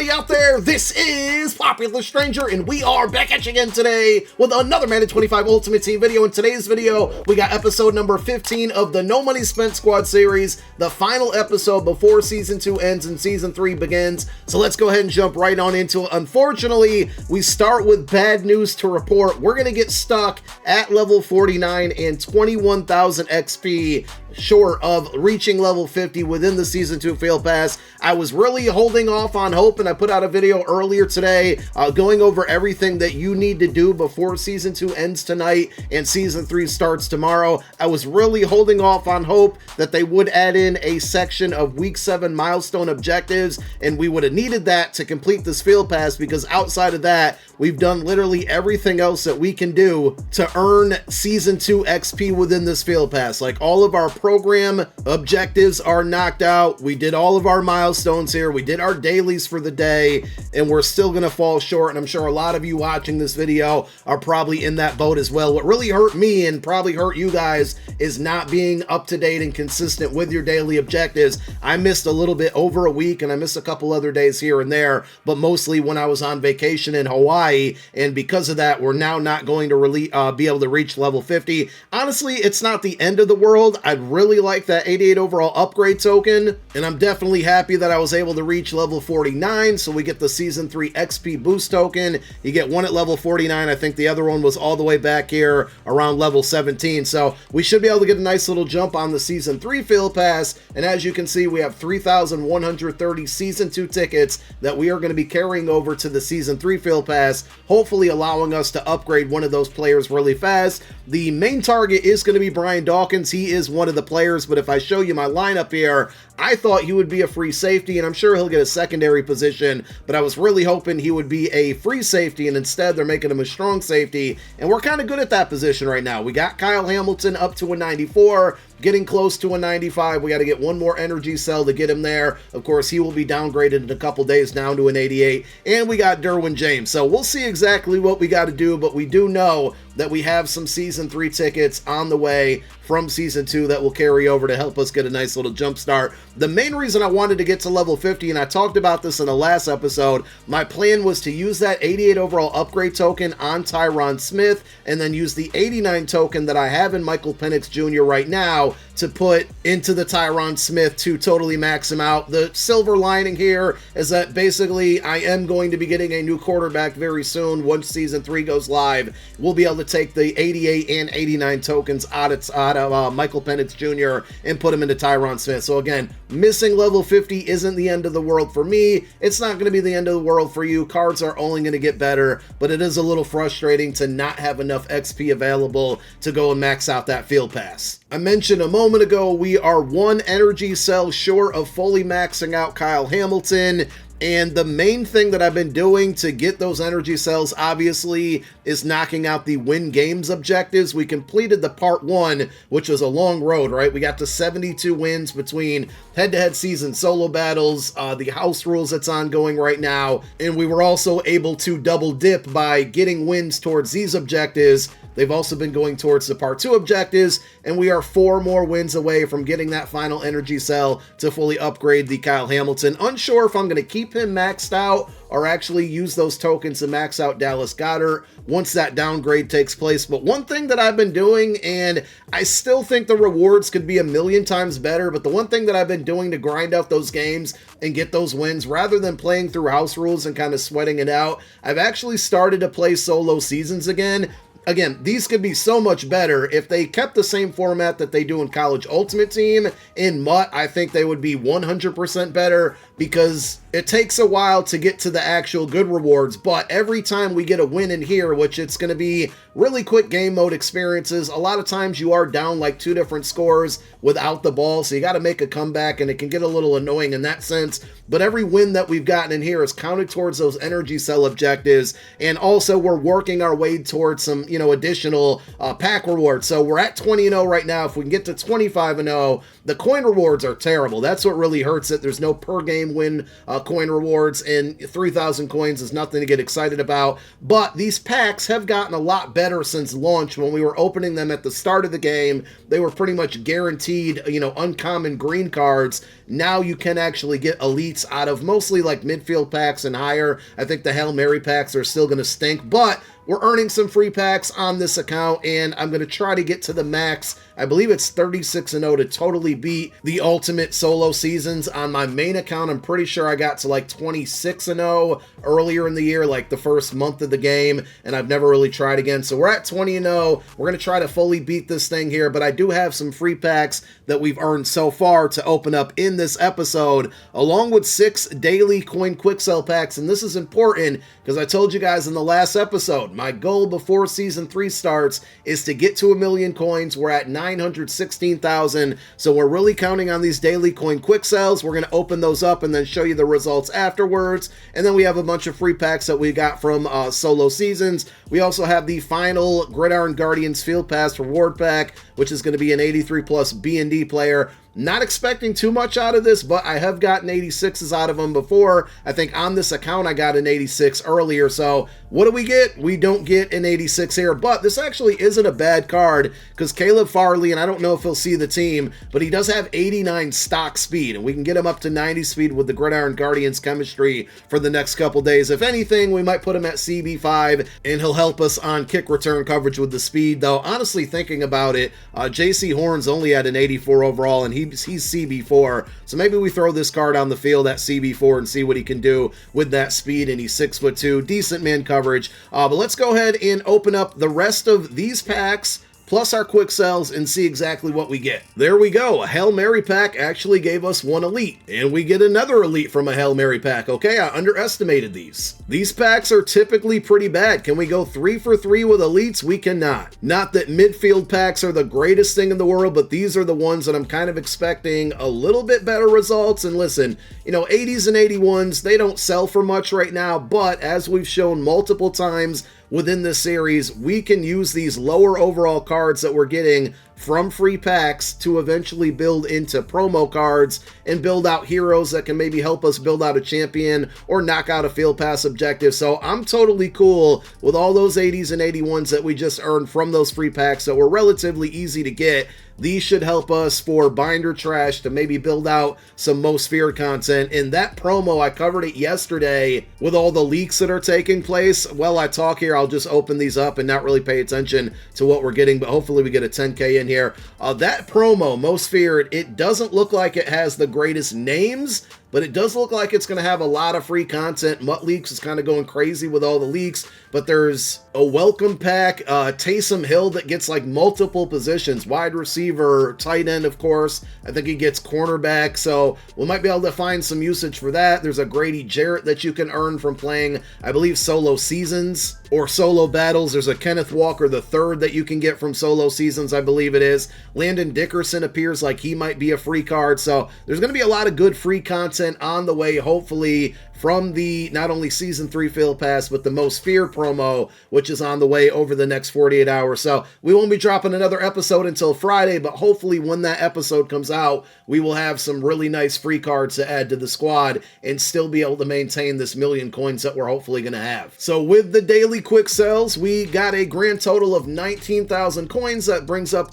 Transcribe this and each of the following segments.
everybody out there, this is Popular Stranger, and we are back at you again today with another Madden 25 Ultimate Team video. In today's video, we got episode number 15 of the No Money Spent Squad series, the final episode before Season 2 ends and Season 3 begins. So let's go ahead and jump right on into it. Unfortunately, we start with bad news to report. We're going to get stuck at level 49 and 21,000 XP short of reaching level 50 within the Season 2 Field Pass. I was really holding off on hope, and I put out a video earlier today going over everything that you need to do before Season 2 ends tonight and Season 3 starts tomorrow. I was really holding off on hope that they would add in a section of Week 7 milestone objectives, and we would have needed that to complete this Field Pass, because outside of that, we've done literally everything else that we can do to earn Season 2 XP within this Field Pass. Like, all of our program objectives are knocked out. We did all of our milestones here. We did our dailies for the day, and we're still going to fall short. And I'm sure a lot of you watching this video are probably in that boat as well. What really hurt me and probably hurt you guys is not being up to date and consistent with your daily objectives. I missed a little bit over a week, and I missed a couple other days here and there, but mostly when I was on vacation in Hawaii. And because of that, we're now not going to be able to reach level 50. Honestly, it's not the end of the world. I'd really like that 88 overall upgrade token, and I'm definitely happy that I was able to reach level 49, so we get the Season 3 XP boost token. You get one at level 49. I think the other one was all the way back here around level 17, so we should be able to get a nice little jump on the Season 3 Field Pass. And as you can see, we have 3,130 Season 2 tickets that we are going to be carrying over to the Season 3 Field Pass, hopefully allowing us to upgrade one of those players really fast. The main target is going to be Brian Dawkins. He is one of the players, but if I show you my lineup here, I thought he would be a free safety, and I'm sure he'll get a secondary position, but I was really hoping he would be a free safety, and instead they're making him a strong safety, and we're kind of good at that position right now. We got Kyle Hamilton up to a 94, getting close to a 95. We got to get one more energy cell to get him there. Of course, he will be downgraded in a couple days down to an 88, and we got Derwin James. So we'll see exactly what we got to do, but we do know that we have some Season 3 tickets on the way from Season 2 that will carry over to help us get a nice little jump start. The main reason I wanted to get to level 50, and I talked about this in the last episode, my plan was to use that 88 overall upgrade token on Tyron Smith, and then use the 89 token that I have in Michael Penix Jr. right now to put into the Tyron Smith to totally max him out. The silver lining here is that basically I am going to be getting a new quarterback very soon. Once Season 3 goes live, we'll be able to take the 88 and 89 tokens out of Michael Penix Jr. and put him into Tyron Smith. So again, missing level 50 isn't the end of the world for me. It's not going to be the end of the world for you. Cards are only going to get better, but it is a little frustrating to not have enough XP available to go and max out that Field Pass. I mentioned a moment ago, we are one energy cell short of fully maxing out Kyle Hamilton. And the main thing that I've been doing to get those energy cells, obviously, is knocking out the win games objectives. We completed the part 1, which was a long road, right? We got to 72 wins between head-to-head season solo battles, the house rules that's ongoing right now, and we were also able to double dip by getting wins towards these objectives. They've also been going towards the Part 2 objectives, and we are 4 more wins away from getting that final energy cell to fully upgrade the Kyle Hamilton. Unsure if I'm going to keep him maxed out or actually use those tokens to max out Dallas Goedert once that downgrade takes place. But one thing that I've been doing, and I still think the rewards could be a million times better, but the one thing that I've been doing to grind out those games and get those wins, rather than playing through house rules and kind of sweating it out, I've actually started to play solo seasons again. Again, these could be so much better. If they kept the same format that they do in College Ultimate Team, in MUT, I think they would be 100% better, because it takes a while to get to the actual good rewards, but every time we get a win in here, which it's going to be really quick game mode experiences, a lot of times you are down like 2 different scores without the ball, so you got to make a comeback, and it can get a little annoying in that sense. But every win that we've gotten in here is counted towards those energy cell objectives, and also we're working our way towards some, additional pack rewards. So we're at 20-0 right now. If we can get to 25-0, the coin rewards are terrible. That's what really hurts it. There's no per game time win coin rewards, and 3,000 coins is nothing to get excited about. But these packs have gotten a lot better since launch. When we were opening them at the start of the game, they were pretty much guaranteed, uncommon green cards. Now you can actually get elites out of mostly like midfield packs and higher. I think the Hail Mary packs are still going to stink, but we're earning some free packs on this account, and I'm going to try to get to the max. I believe it's 36-0 to totally beat the ultimate solo seasons. On my main account, I'm pretty sure I got to like 26-0 earlier in the year, like the first month of the game, and I've never really tried again. So we're at 20-0. We're going to try to fully beat this thing here, but I do have some free packs that we've earned so far to open up in this episode, along with 6 daily coin quick sell packs. And this is important because I told you guys in the last episode, my goal before Season 3 starts is to get to 1 million coins. We're at 916,000, so we're really counting on these daily coin quick sells. We're going to open those up and then show you the results afterwards. And then we have a bunch of free packs that we got from solo seasons. We also have the final Gridiron Guardians Field Pass reward pack, which is going to be an 83 plus B&D player. Not expecting too much out of this, but I have gotten 86s out of them before. I think on this account I got an 86 earlier. So what do we get? We don't get an 86 here, but this actually isn't a bad card because Caleb Farley, and I don't know if he'll see the team, but he does have 89 stock speed, and we can get him up to 90 speed with the Gridiron Guardians chemistry for the next couple days. If anything, we might put him at CB5, and he'll help us on kick return coverage with the speed, though honestly thinking about it, JC Horn's only at an 84 overall, and he's CB4, so maybe we throw this card on the field at CB4 and see what he can do with that speed, and he's 6'2", decent man coverage. But let's go ahead and open up the rest of these packs plus our quick sells and see exactly what we get. There we go. A Hail Mary pack actually gave us 1 elite, and we get another elite from a Hail Mary pack. Okay, I underestimated these. These packs are typically pretty bad. Can we go 3 for 3 with elites? We cannot. Not that midfield packs are the greatest thing in the world, but these are the ones that I'm kind of expecting a little bit better results. And listen, 80s and 81s, they don't sell for much right now, but as we've shown multiple times within this series, we can use these lower overall cards that we're getting from free packs to eventually build into promo cards and build out heroes that can maybe help us build out a champion or knock out a field pass objective. So I'm totally cool with all those 80s and 81s that we just earned from those free packs that were relatively easy to get. These should help us for binder trash to maybe build out some most feared content. And that promo, I covered it yesterday with all the leaks that are taking place. While I talk here, I'll just open these up and not really pay attention to what we're getting, but hopefully we get a 10K in here. That promo, most feared, it doesn't look like it has the greatest names, but it does look like it's going to have a lot of free content. Mutt Leaks is kind of going crazy with all the leaks, but there's a welcome pack, Taysom Hill that gets like multiple positions, wide receiver, tight end, of course. I think he gets cornerback, so we might be able to find some usage for that. There's a Grady Jarrett that you can earn from playing, I believe, solo seasons or solo battles. There's a Kenneth Walker III that you can get from solo seasons, I believe it is. Landon Dickerson appears like he might be a free card, so there's going to be a lot of good free content on the way, hopefully, from the not only Season 3 Field Pass, but the Most Feared promo, which is on the way over the next 48 hours. So we won't be dropping another episode until Friday, but hopefully when that episode comes out, we will have some really nice free cards to add to the squad and still be able to maintain this 1 million coins that we're hopefully going to have. So with the daily quick sells, we got a grand total of 19,000 coins. That brings us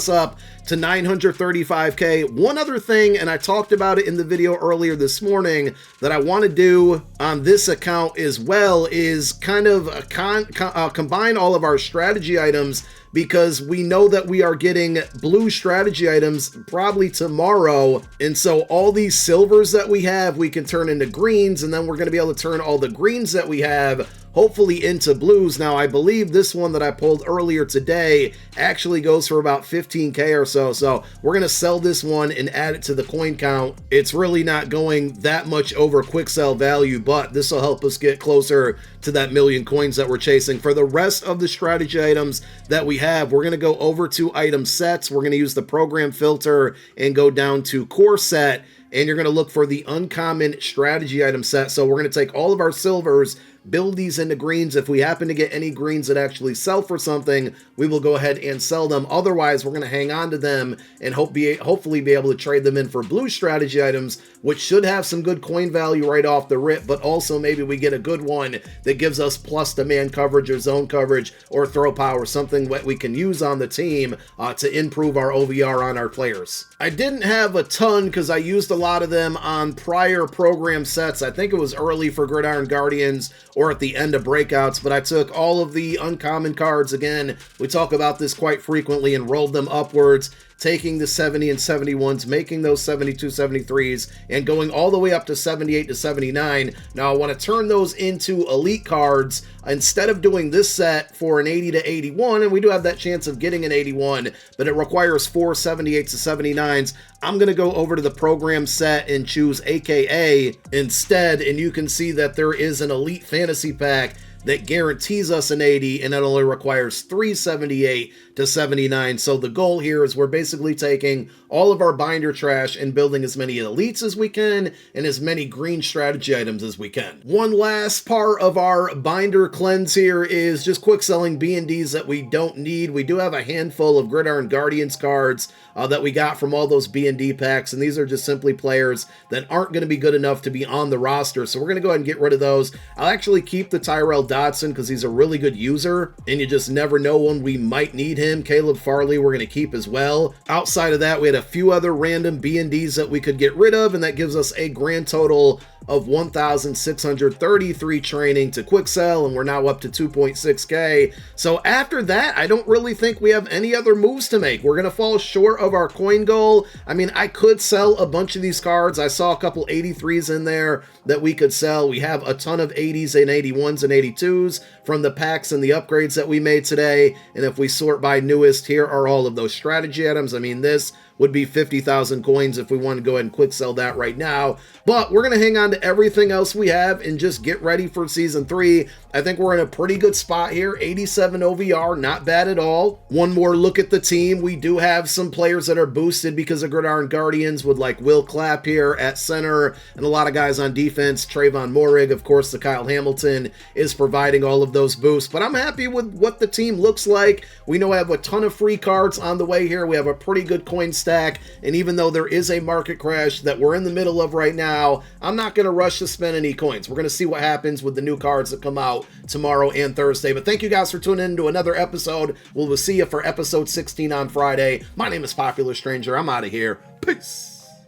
up to 935K. One other thing, and I talked about it in the video earlier this morning, that I want to do on this account as well is kind of combine all of our strategy items, because we know that we are getting blue strategy items probably tomorrow. And so all these silvers that we have, we can turn into greens, and then we're going to be able to turn all the greens that we have hopefully into blues. Now, I believe this one that I pulled earlier today actually goes for about 15K or so. So we're going to sell this one and add it to the coin count. It's really not going that much over quick sell value, but this will help us get closer to that 1 million coins that we're chasing. For the rest of the strategy items that we have, we're going to go over to item sets. We're going to use the program filter and go down to core set, and you're going to look for the uncommon strategy item set. So we're going to take all of our silvers, build these into greens. If we happen to get any greens that actually sell for something, we will go ahead and sell them. Otherwise, we're going to hang on to them and hopefully be able to trade them in for blue strategy items, which should have some good coin value right off the rip, but also maybe we get a good one that gives us plus to man coverage or zone coverage or throw power, something that we can use on the team to improve our OVR on our players. I didn't have a ton because I used a lot of them on prior program sets. I think it was early for Gridiron Guardians or at the end of breakouts, but I took all of the uncommon cards, again, we talk about this quite frequently, and rolled them upwards, taking the 70 and 71s, making those 72, 73s, and going all the way up to 78 to 79. Now I want to turn those into elite cards instead of doing this set for an 80 to 81, and we do have that chance of getting an 81, but it requires 4 78s to 79s. I'm going to go over to the program set and choose AKA instead, and you can see that there is an elite fantasy pack that guarantees us an 80, and it only requires 378 to 79. So the goal here is we're basically taking all of our binder trash and building as many elites as we can and as many green strategy items as we can. One last part of our binder cleanse here is just quick selling B&Ds that we don't need. We do have a handful of Gridiron Guardians cards that we got from all those B&D packs, and these are just simply players that aren't going to be good enough to be on the roster, so we're going to go ahead and get rid of those. I'll actually keep the Tyrell Dodson because he's a really good user, and you just never know when we might need him. Caleb Farley we're going to keep as well. Outside of that, we had a few other random B&Ds that we could get rid of, and that gives us a grand total of 1,633 training to quick sell, and we're now up to 2.6k. So after that, I don't really think we have any other moves to make. We're going to fall short of our coin goal. I mean, I could sell a bunch of these cards. I saw a couple 83s in there that we could sell. We have a ton of 80s and 81s and 82s from the packs and the upgrades that we made today. And if we sort by newest, here are all of those strategy items. I mean, this would be 50,000 coins if we want to go ahead and quick sell that right now. But we're going to hang on to everything else we have and just get ready for Season 3. I think we're in a pretty good spot here. 87 OVR, not bad at all. One more look at the team. We do have some players that are boosted because of Gridiron Guardians with like Will Clapp here at center and a lot of guys on defense. Trayvon Morig, of course, the Kyle Hamilton is providing all of those boosts. But I'm happy with what the team looks like. We know I have a ton of free cards on the way here. We have a pretty good coin stack, and even though there is a market crash that we're in the middle of right now, I'm not going to rush to spend any coins. We're going to see what happens with the new cards that come out tomorrow and Thursday. But thank you guys for tuning in to another episode. We'll see you for episode 16 on Friday. My name is Popular Stranger. I'm out of here. Peace.